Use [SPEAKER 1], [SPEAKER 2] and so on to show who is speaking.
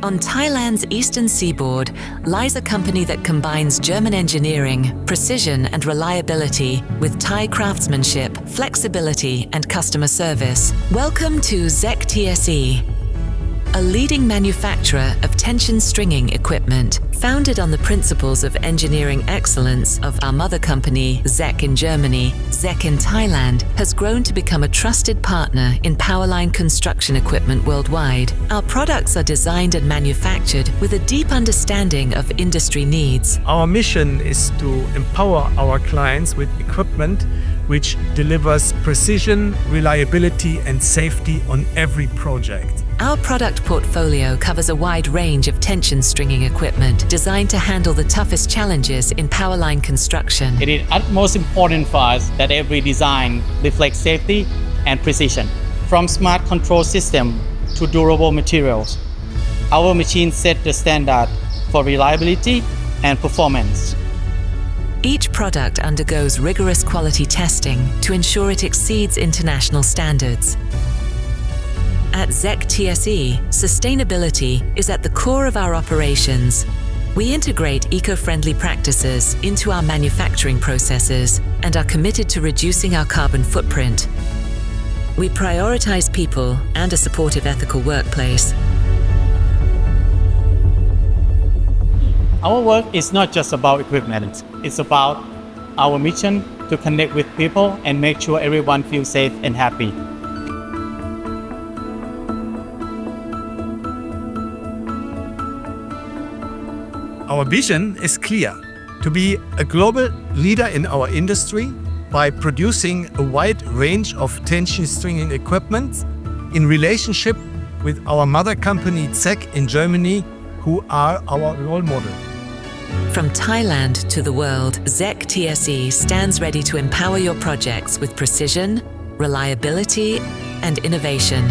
[SPEAKER 1] On Thailand's eastern seaboard lies a company that combines German engineering, precision and reliability with Thai craftsmanship, flexibility and customer service. Welcome to ZECK TSE, a leading manufacturer of tension stringing equipment. Founded on the principles of engineering excellence of our mother company, ZECK in Germany, ZECK in Thailand has grown to become a trusted partner in powerline construction equipment worldwide. Our products are designed and manufactured with a deep understanding of industry needs.
[SPEAKER 2] Our mission is to empower our clients with equipment which delivers precision, reliability and safety on every project.
[SPEAKER 1] Our product portfolio covers a wide range of tension stringing equipment designed to handle the toughest challenges in powerline construction.
[SPEAKER 3] It is utmost important for us that every design reflects safety and precision. From smart control system to durable materials, our machines set the standard for reliability and performance.
[SPEAKER 1] Each product undergoes rigorous quality testing to ensure it exceeds international standards. At ZECK TSE, sustainability is at the core of our operations. We integrate eco-friendly practices into our manufacturing processes and are committed to reducing our carbon footprint. We prioritize people and a supportive ethical workplace.
[SPEAKER 3] Our work is not just about equipment. It's about our mission to connect with people and make sure everyone feels safe and happy.
[SPEAKER 2] Our vision is clear: to be a global leader in our industry by producing a wide range of tension stringing equipment in relationship with our mother company ZECK in Germany, who are our role model.
[SPEAKER 1] From Thailand to the world, ZECK TSE stands ready to empower your projects with precision, reliability, and innovation.